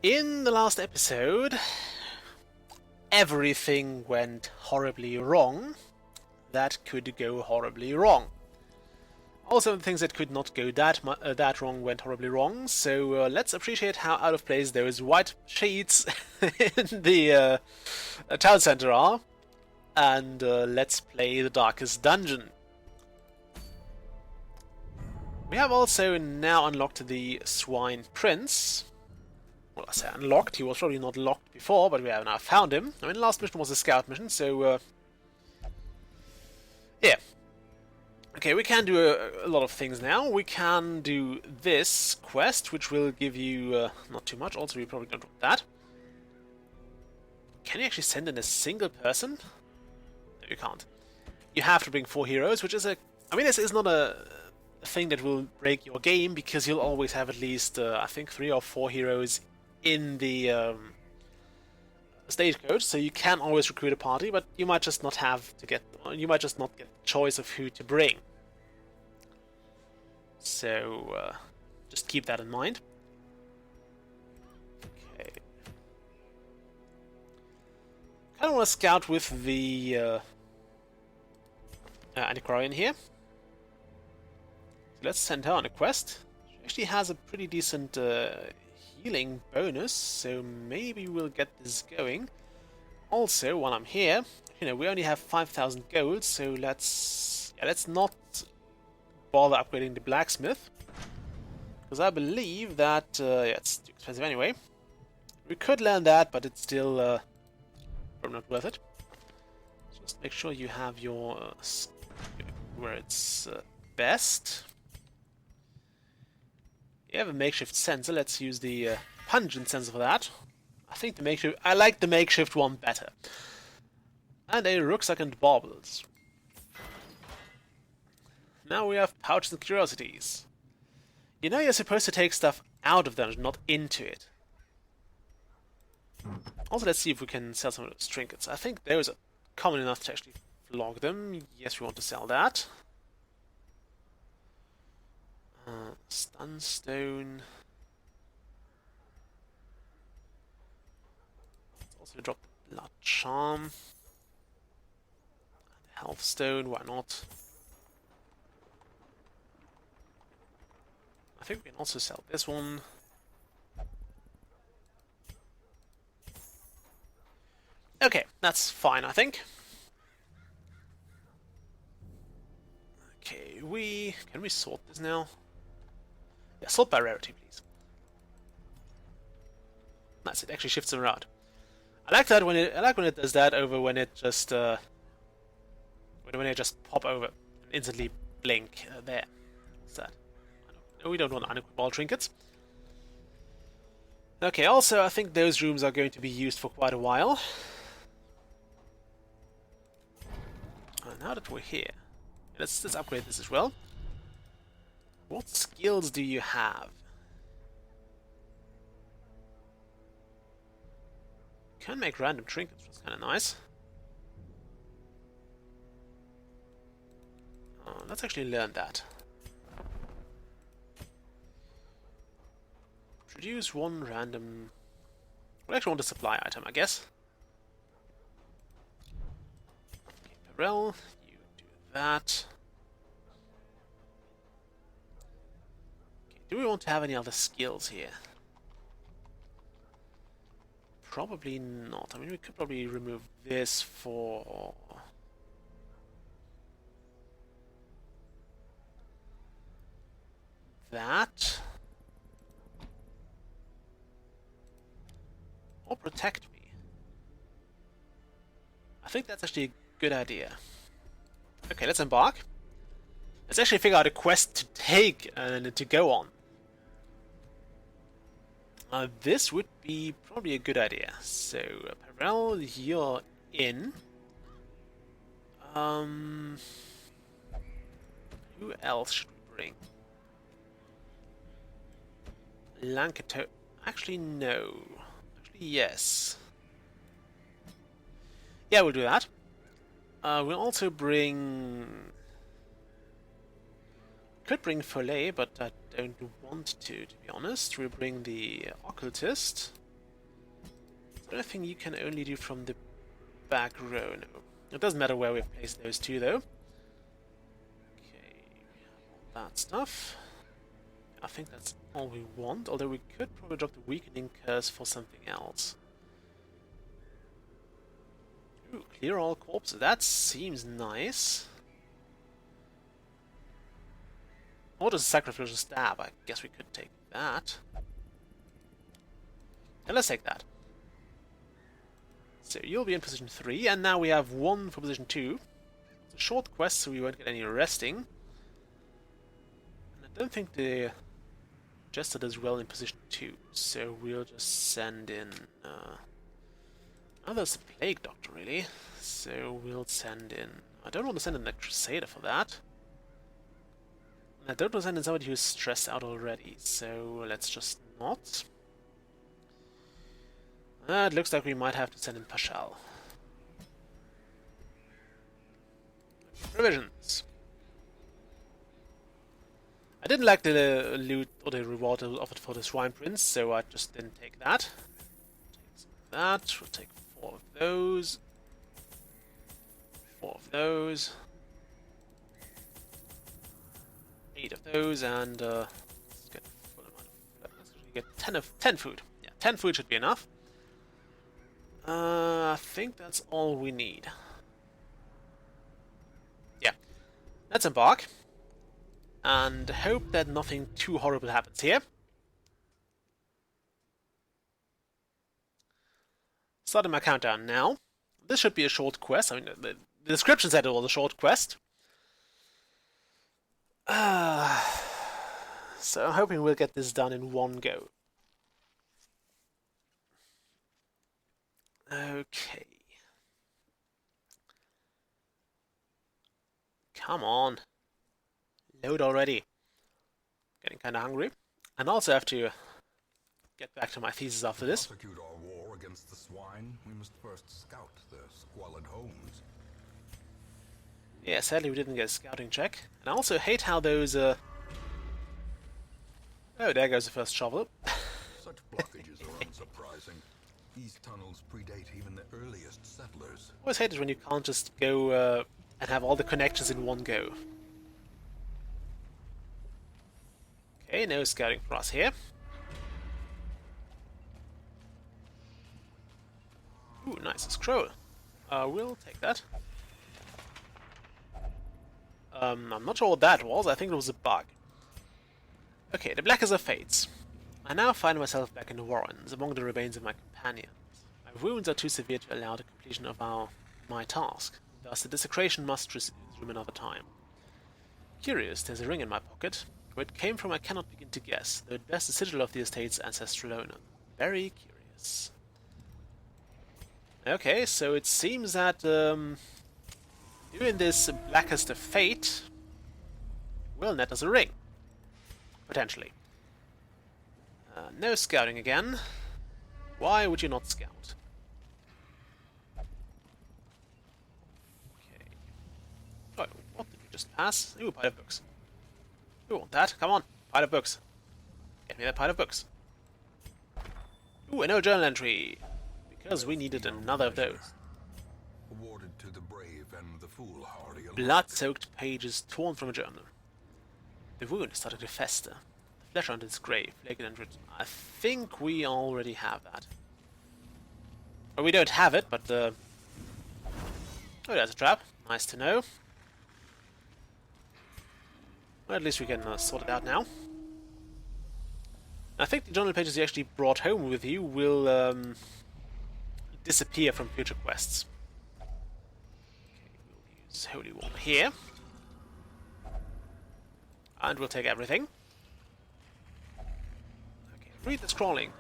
In the last episode, everything went horribly wrong. That could go horribly wrong. Also, the things that could not go that wrong went horribly wrong. So let's appreciate how out of place those white sheets in the town center are, and let's play the Darkest Dungeon. We have also now unlocked the Swine Prince. Well, I say unlocked, he was probably not locked before, but we have now found him. I mean, the last mission was a scout mission, so yeah. Okay, we can do a lot of things now. We can do this quest, which will give you not too much. Also, we probably don't want that. Can you actually send in a single person? No, you can't. You have to bring 4 heroes, which is a... I mean, this is not a thing that will break your game, because you'll always have at least, I think, 3 or 4 heroes in the stagecoach, so you can always recruit a party, but you might just not have to get... You might just not get the choice of who to bring. So, just keep that in mind. Okay. I kind of want to scout with the Antiquarian here. So let's send her on a quest. She actually has a pretty decent healing bonus, so maybe we'll get this going. Also, while I'm here, you know, we only have 5,000 gold, so let's not bother upgrading the blacksmith, because I believe that yeah, it's too expensive anyway. We could learn that, but it's still probably not worth it. Just make sure you have your where it's best. You have a makeshift sensor. Let's use the pungent sensor for that. I think the makeshift. I like the makeshift one better. And a rucksack and baubles. Now we have pouches and curiosities. You know you're supposed to take stuff out of them, not into it. Also, let's see if we can sell some of those trinkets. I think those are common enough to actually flog them. Yes, we want to sell that. Stunstone. Let's also drop the blood charm. And health stone, why not? I think we can also sell this one. Okay, that's fine, I think. Okay, can we sort this now? Yeah, sort by rarity, please. Nice, it actually shifts them around. I like that when it does that over when it just when it just pop over and instantly blink there. What's that? No, we don't want unequipped ball trinkets. Okay, also I think those rooms are going to be used for quite a while. Now that we're here, let's upgrade this as well. What skills do you have? Can make random trinkets, which is kind of nice. Let's actually learn that. Produce one random... Well, I actually want a supply item, I guess. Okay, Perel, you do that. Okay, do we want to have any other skills here? Probably not. I mean, we could probably remove this for... that. Or protect me. I think that's actually a good idea. Okay, let's embark. Let's actually figure out a quest to take and to go on. This would be probably a good idea. So, Perel, you're in. Who else should we bring? Lancato. Actually, no. Actually, yes. Yeah, we'll do that. We'll also bring... Could bring Follet, but I don't want to be honest. We'll bring the Occultist. But I think you can only do from the back row. No. It doesn't matter where we place those two, though. Okay, all that stuff. I think that's all we want, although we could probably drop the weakening curse for something else. Ooh, clear all corpses. That seems nice. Or just a sacrificial stab. I guess we could take that. And let's take that. So you'll be in position 3, and now we have 1 for position 2. It's a short quest, so we won't get any resting. And I don't think the Jester does well in position 2, so we'll just send in... Oh, there's a Plague Doctor, really. So we'll send in... I don't want to send in a Crusader for that. And I don't want to send in somebody who's stressed out already, so let's just not. It looks like we might have to send in Pashal. Provisions. I didn't like the loot or the reward offered for the Shrine Prince, so I just didn't take that. Take some of that. We'll take 4 of those. 4 of those. 8 of those, and let's get a full amount of. Let's get 10 food. Yeah, 10 food should be enough. I think that's all we need. Yeah, let's embark. And hope that nothing too horrible happens here. Starting my countdown now. This should be a short quest. I mean, the description said it was a short quest. So I'm hoping we'll get this done in one go. Okay. Come on. Load already. Getting kind of hungry. And also have to get back to my thesis after this. To prosecute our war against the swine, we must first scout their squalid homes. Yeah, sadly we didn't get a scouting check. And I also hate how those, Oh, there goes the first shovel. Such blockages are unsurprising. These tunnels predate even the earliest settlers. I always hate it when you can't just go and have all the connections in one go. Okay, no scouting for us here. Ooh, nice, a scroll. We'll take that. I'm not sure what that was, I think it was a bug. Okay, the Blackest of Fates. I now find myself back in the Warrens, among the remains of my companions. My wounds are too severe to allow the completion of my task, thus the desecration must resume another time. Curious, there's a ring in my pocket. Where it came from I cannot begin to guess, though it bears the sigil of the estate's ancestral owner. Very curious. Okay, so it seems that doing this Blackest of Fate will net us a ring. Potentially. No scouting again. Why would you not scout? Okay. Oh, what did we just pass? Ooh, pile of books. We want that. Come on. Pile of books. Get me that pile of books. Ooh, an old journal entry. Because we needed another of those. Awarded to the brave and the foolhardy alike. Blood-soaked pages torn from a journal. The wound started to fester. The flesh on its grave, flaking and written. I think we already have that. Well, we don't have it, but oh, there's a trap. Nice to know. Well, at least we can sort it out now. I think the journal pages you actually brought home with you will disappear from future quests. Okay, we'll use Holy Water here. And we'll take everything. Okay, read the scrolling.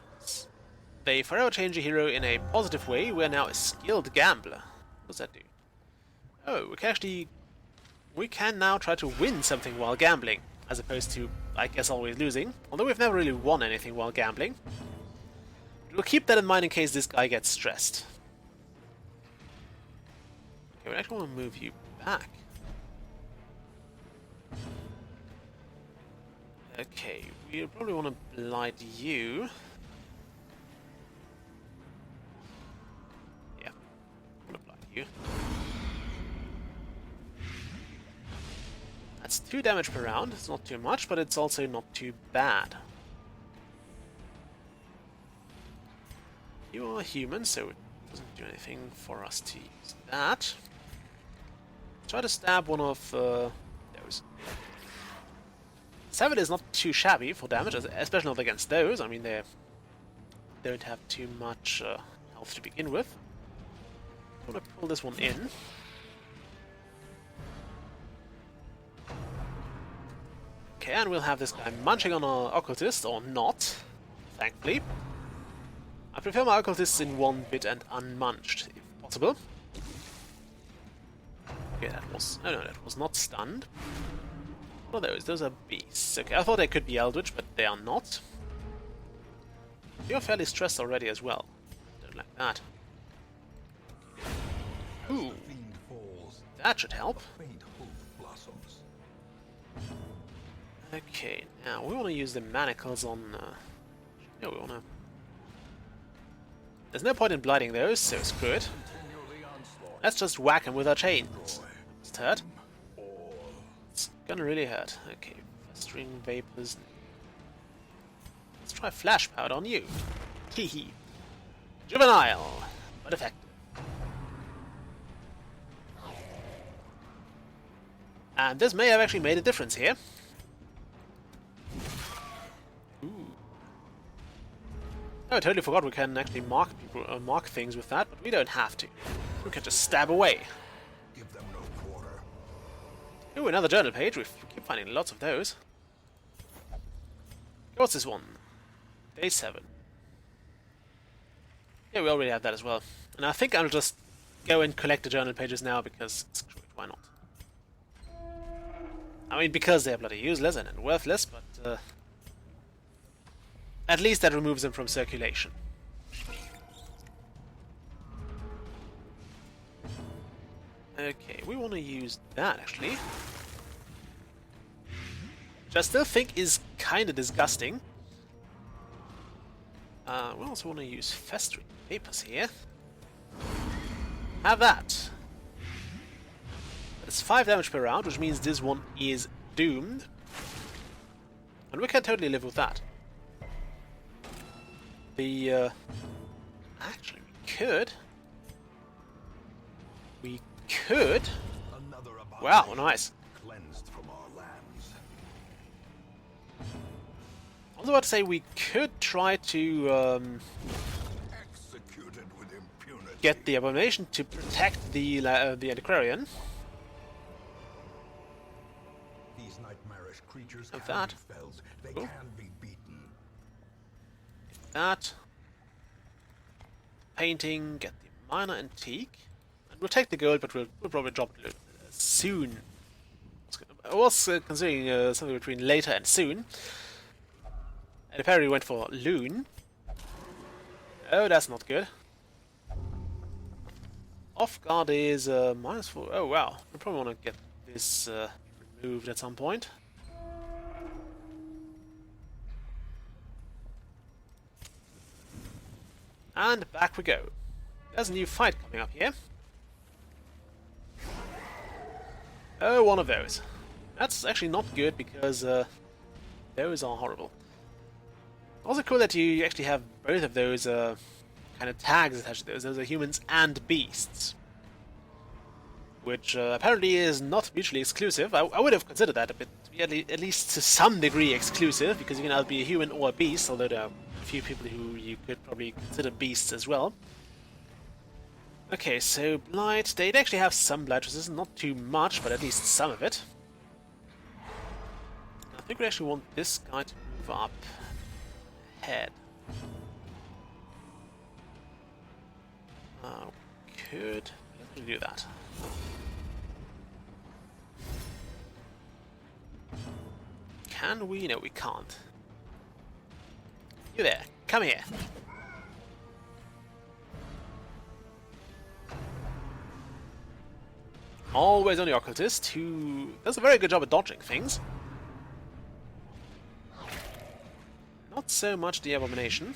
They forever change a hero in a positive way. We're now a skilled gambler. What does that do? Oh, we can now try to win something while gambling, as opposed to, I guess, always losing. Although we've never really won anything while gambling. We'll keep that in mind in case this guy gets stressed. Okay, we actually want to move you back. Okay, we probably want to blight you. you. That's 2 damage per round. It's not too much, but it's also not too bad. You are human, so it doesn't do anything for us to use that. Try to stab one of those. 7 is not too shabby for damage, especially not against those. I mean, they don't have too much health to begin with. I'm gonna pull this one in. Okay, and we'll have this guy munching on our occultist, or not, thankfully. I prefer my occultists in 1 bit and unmunched, if possible. Okay, that was... oh no, that was not stunned. What are those? Those are beasts. Okay, I thought they could be eldritch, but they are not. You're fairly stressed already as well. Don't like that. Ooh. That should help. Okay, now we want to use the manacles on... no, we want to... There's no point in blighting those, so screw it. Let's just whack them with our chains. It's hurt. It's gonna really hurt. Okay, festering vapors. Let's try flash powder on you. Hehe. Juvenile, but effective. And this may have actually made a difference here. Ooh. Oh, I totally forgot we can actually mark people, mark things with that, but we don't have to. We can just stab away. Give them no quarter. Ooh, another journal page. We keep finding lots of those. What's this one? Day 7. Yeah, we already have that as well. And I think I'll just go and collect the journal pages now because screw it, why not? I mean, because they're bloody useless and worthless, but at least that removes them from circulation. Okay, we want to use that actually. Which I still think is kind of disgusting. We also want to use festering vapors here. Have that. It's 5 damage per round, which means this one is doomed. And we can totally live with that. The, actually, we could... Wow, nice. Cleansed from our lands. I was about to say we could try to, Executed with impunity. get the abomination to protect the antiquarian. These nightmarish creatures Of can that. be felled. They Cool. can be beaten. That. Painting, get the minor antique. And we'll take the gold, but we'll probably drop it soon. I was considering something between later and soon. And apparently went for loon. Oh, that's not good. Off guard is -4. Oh wow, we probably want to get this removed at some point. And back we go. There's a new fight coming up here. Oh, one of those. That's actually not good because those are horrible. Also cool that you actually have both of those kind of tags attached to those. Those are humans and beasts. Which apparently is not mutually exclusive. I would have considered that a bit, to be at least to some degree exclusive, because you can either be a human or a beast, although there are a few people who you could probably consider beasts as well. Okay, so blight. They'd actually have some blight resistance, not too much, but at least some of it. I think we actually want this guy to move up ahead. Could do that. Can we? No, we can't. You there. Come here. Always on the occultist, who does a very good job at dodging things. Not so much the abomination.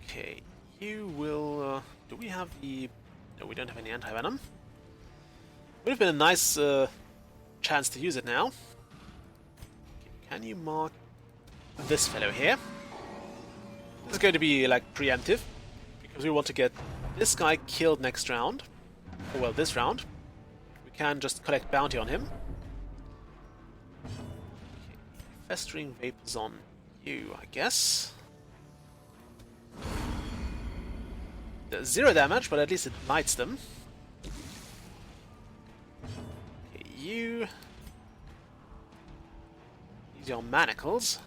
Okay, you will... do we have the... No, we don't have any anti-venom. Would have been a nice chance to use it now. Okay, can you mark this fellow here? This is going to be, like, preemptive. Because we want to get this guy killed next round. Or, well, this round. We can just collect bounty on him. Okay. Festering vapors on you, I guess. There's 0 damage, but at least it lights them. Okay, you... use your manacles.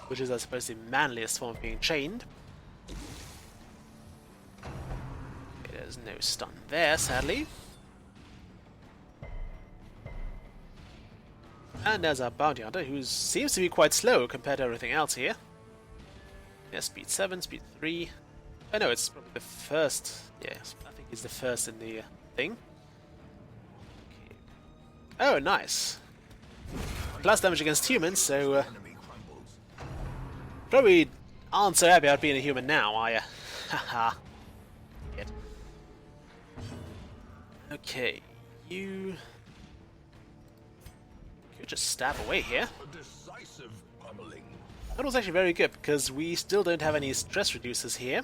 Which is, I suppose, the manliest form of being chained. Okay, there's no stun there, sadly. And there's our bounty hunter, who seems to be quite slow compared to everything else here. Yeah, speed 7, speed 3. I know it's probably the first. Yes, I think he's the first in the thing. Okay. Oh, nice. Plus damage against humans, so probably aren't so happy about being a human now, are ya? Haha. Okay, you could just stab away here. A decisive pummeling. That was actually very good, because we still don't have any stress reducers here.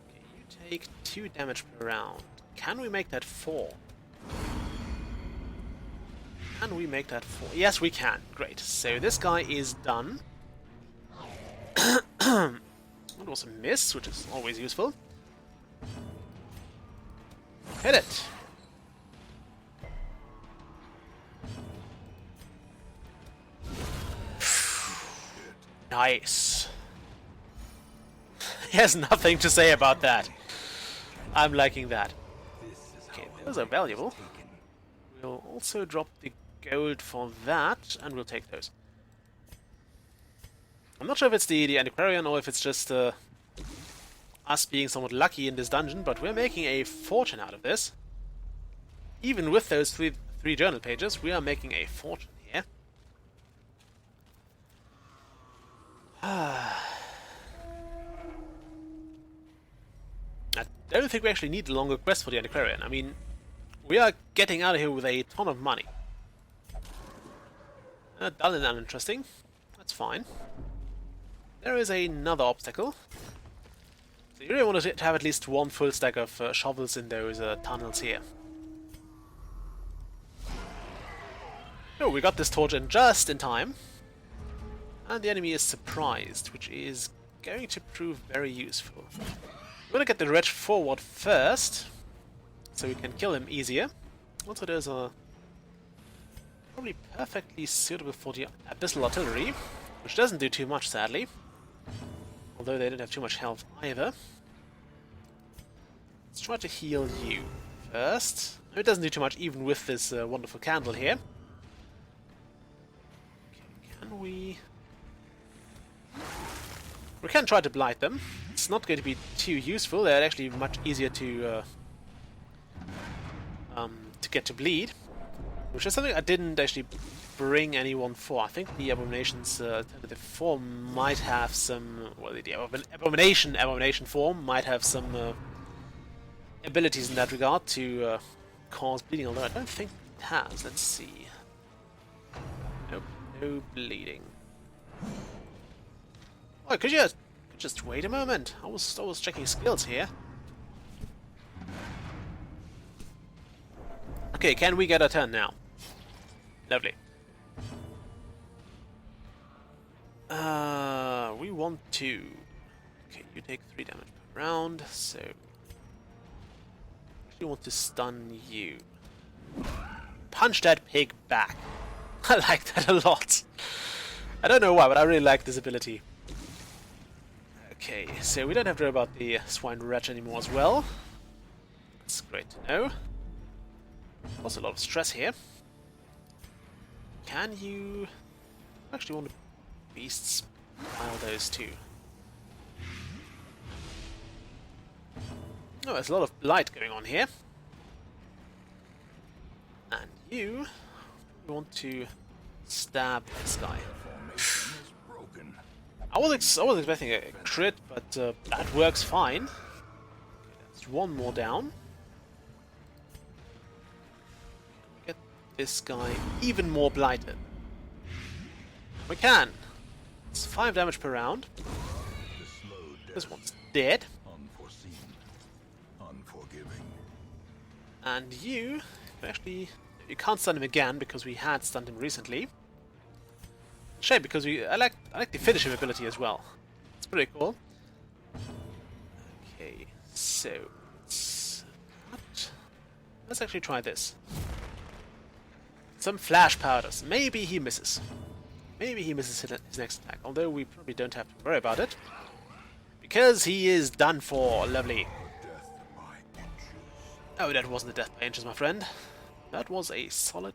Okay, you take 2 damage per round. Can we make that 4? Can we make that 4? Yes, we can. Great. So this guy is done. That was a miss, which is always useful. Hit it! Nice. He has nothing to say about that. I'm liking that. Okay, those are valuable. We'll also drop the gold for that, and we'll take those. I'm not sure if it's the antiquarian or if it's just us being somewhat lucky in this dungeon, but we're making a fortune out of this. Even with those three journal pages, we are making a fortune here. I don't think we actually need a longer quest for the antiquarian. I mean, we are getting out of here with a ton of money. Dull and uninteresting. That's fine. There is another obstacle. So you really want to have at least 1 full stack of shovels in those tunnels here. Oh, we got this torch in just in time. And the enemy is surprised, which is going to prove very useful. We're going to get the wretch forward first, so we can kill him easier. Also, those are probably perfectly suitable for the abyssal artillery, which doesn't do too much, sadly. Although they don't have too much health either. Let's try to heal you first. It doesn't do too much even with this wonderful candle here. Okay, can we... We can try to blight them. It's not going to be too useful. They're actually much easier to get to bleed. Which is something I didn't actually bring anyone for. I think the Abomination's alternative form might have some... Well, the Abomination form might have some abilities in that regard to cause bleeding, although I don't think it has. Let's see. Nope, no bleeding. Oh, could you just wait a moment? I was checking skills here. Okay, can we get a turn now? Lovely. We want to... Okay, you take 3 damage per round, so... We want to stun you. Punch that pig back. I like that a lot. I don't know why, but I really like this ability. Okay, so we don't have to worry about the swine wretch anymore as well. That's great to know. Also a lot of stress here. Can you... I actually want to beasts pile those too. Oh, there's a lot of light going on here. And you want to stab this guy. Formation is broken. I was expecting a crit, but that works fine. Okay, that's one more down. Get this guy even more blighted. We can. It's 5 damage per round. This one's dead. Unforeseen, unforgiving. And you you can't stun him again because we had stunned him recently. Shame because I like the finish him ability as well. It's pretty cool. Okay, so let's actually try this. Some flash powders. Maybe he misses. Maybe he misses his next attack. Although we probably don't have to worry about it because he is done for. Lovely. Oh, that wasn't a death by inches, my friend. That was a solid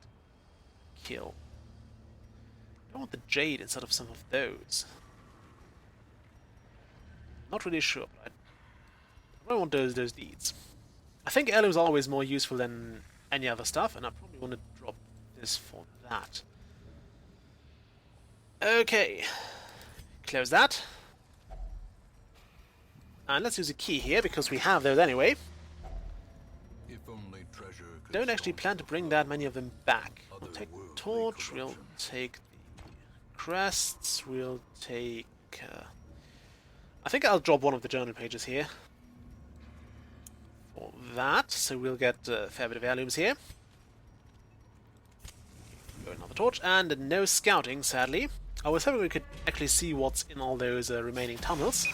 kill. I want the jade instead of some of those. Not really sure, but I don't want those deeds. I think heirloom's always more useful than any other stuff, and I probably want to drop this for that. Okay, close that. And let's use a key here because we have those anyway. If only treasure could Don't actually stop plan to bring that many of them back. We'll otherworldly take the torch, we'll corruption. take the crests, we'll take... I think I'll drop one of the journal pages here. For that, so we'll get a fair bit of heirlooms here. Go another torch, and no scouting, sadly. I was hoping we could actually see what's in all those remaining tunnels.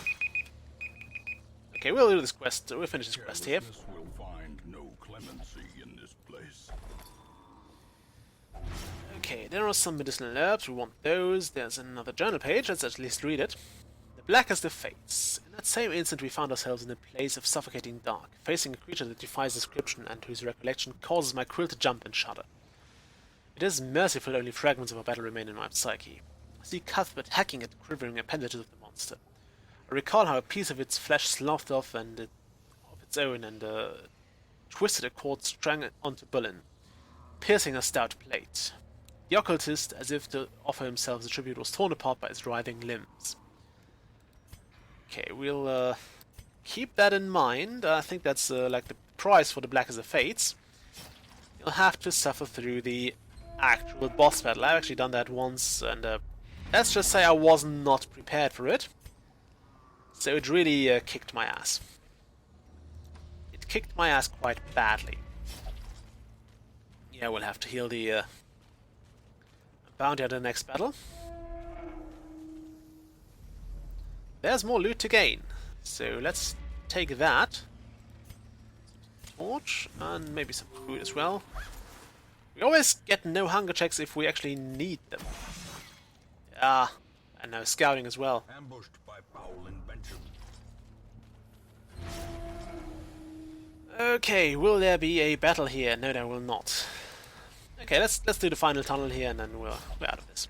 Okay, we'll do this quest, we'll finish this quest here. Carelessness will find no clemency in this place. Okay, there are some medicinal herbs, we want those. There's another journal page, let's at least read it. The blackest of fates. In that same instant we found ourselves in a place of suffocating dark, facing a creature that defies description and whose recollection causes my quill to jump and shudder. It is merciful only fragments of our battle remain in my psyche. I see Cuthbert hacking at the quivering appendages of the monster. I recall how a piece of its flesh sloughed off of its own and twisted a cord strung onto Bullen, piercing a stout plate. The occultist, as if to offer himself the tribute, was torn apart by its writhing limbs. Okay, we'll keep that in mind. I think that's like the price for the Blackest of Fates. You'll have to suffer through the actual boss battle. I've actually done that once, and let's just say I was not prepared for it. So it really kicked my ass. It kicked my ass quite badly. Yeah, we'll have to heal the bounty at the next battle. There's more loot to gain, so let's take that. Torch, and maybe some food as well. We always get no hunger checks if we actually need them. Ah, and no scouting as well. Ambushed by foul invention. Okay, will there be a battle here? No, there will not. Okay, let's do the final tunnel here, and then we're out of this.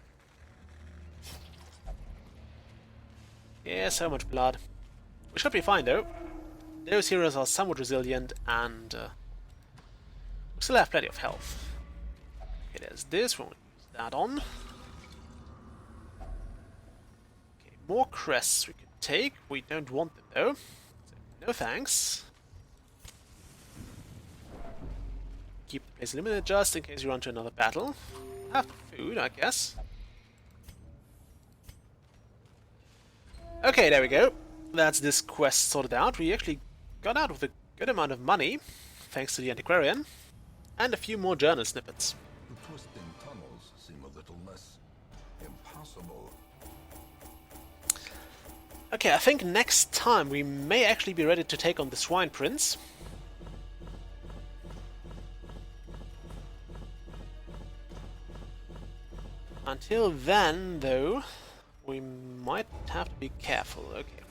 Yeah, so much blood. We should be fine though. Those heroes are somewhat resilient, and we still have plenty of health. Okay, there's this. We'll use that on. Okay, more crests we could take. We don't want them though. So, no thanks. Keep the place limited just in case you run to another battle. Have the food, I guess. Okay, there we go. That's this quest sorted out. We actually got out with a good amount of money, thanks to the antiquarian, and a few more journal snippets. The twisting tunnels seem a little less impossible. Okay, I think next time we may actually be ready to take on the Swine Prince. Until then, though, we might have to be careful. Okay.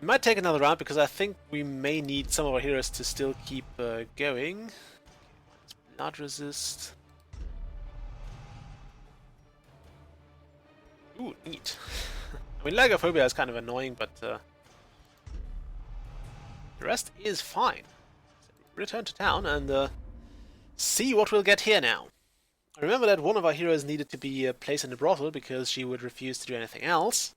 We might take another round because I think we may need some of our heroes to still keep going. Okay, blood resist. Ooh, neat. I mean, Lagophobia is kind of annoying, but the rest is fine. So return to town and see what we'll get here now. I remember that one of our heroes needed to be placed in a brothel because she would refuse to do anything else.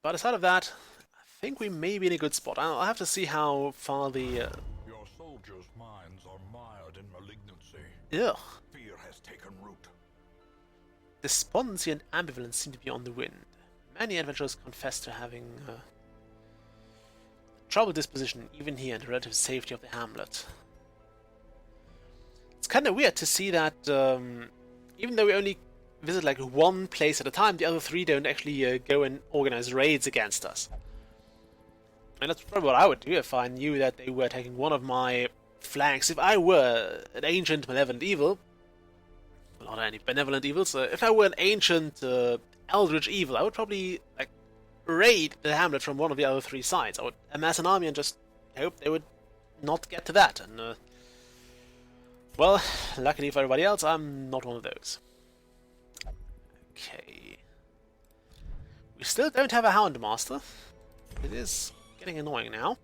But aside of that, I think we may be in a good spot. I'll have to see how far the... Your soldiers' minds are mired in malignancy. Ugh. Fear has taken root. Despondency and ambivalence seem to be on the wind. Many adventurers confess to having troubled disposition, even here in the relative safety of the hamlet. It's kind of weird to see that even though we only visit like one place at a time, the other three don't actually go and organize raids against us. And that's probably what I would do if I knew that they were taking one of my flanks. If I were an ancient malevolent evil, not any benevolent evils, if I were an ancient eldritch evil, I would probably like raid the hamlet from one of the other three sides. I would amass an army and just hope they would not get to that. And well, luckily for everybody else, I'm not one of those. Okay. We still don't have a Houndmaster. It is getting annoying now.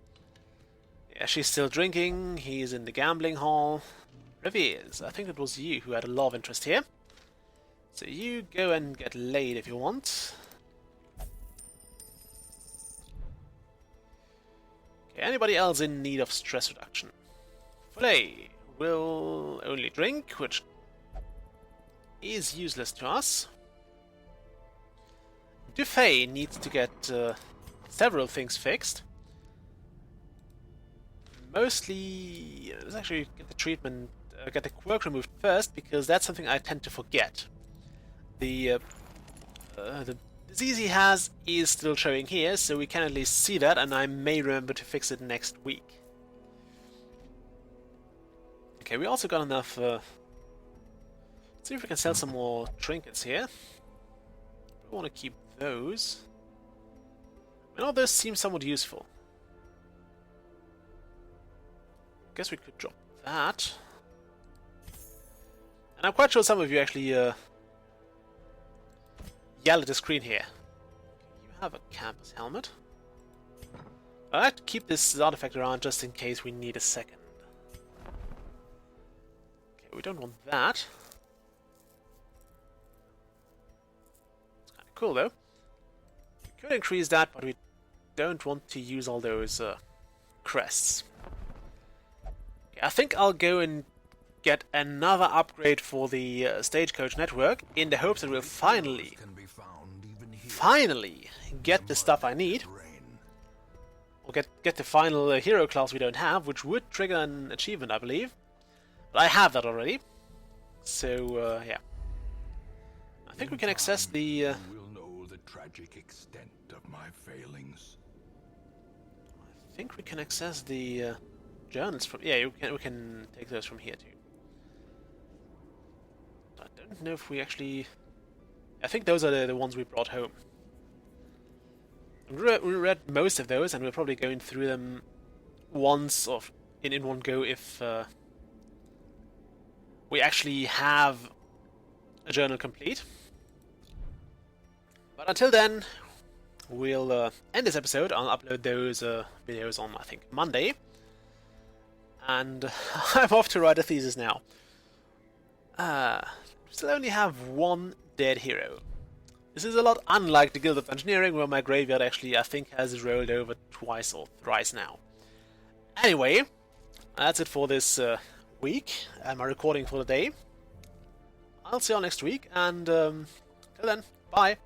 Yeah, she's still drinking. He's in the gambling hall. Reveres, I think it was you who had a love interest here. So you go and get laid if you want. Okay, anybody else in need of stress reduction? Filet will only drink, which is useless to us. Dufay needs to get several things fixed. Mostly, let's actually get the treatment, get the quirk removed first, because that's something I tend to forget. The disease he has is still showing here, so we can at least see that, and I may remember to fix it next week. Okay, we also got enough. Let's see if we can sell some more trinkets here. We want to keep those. I mean, all those seem somewhat useful. Guess we could drop that. And I'm quite sure some of you actually yell at the screen here. You have a campus helmet. I like to keep this artifact around just in case we need a second. Okay, we don't want that. It's kind of cool though. We could increase that, but we don't want to use all those crests. I think I'll go and get another upgrade for the stagecoach network in the hopes that we'll finally get the stuff I need. Or get the final hero class we don't have, which would trigger an achievement, I believe. But I have that already. So, yeah. I think we can access the... We'll know the tragic extent of my failings. I think we can access the... journals from... Yeah, we can take those from here too. I don't know if we actually... I think those are the ones we brought home. We read most of those, and we're probably going through them once or in one go if we actually have a journal complete. But until then, we'll end this episode. I'll upload those videos on, I think, Monday. And I'm off to write a thesis now. Still only have one dead hero. This is a lot unlike the Guild of Engineering, where my graveyard actually, I think, has rolled over twice or thrice now. Anyway, that's it for this week, and my recording for the day. I'll see you all next week, and till then, bye!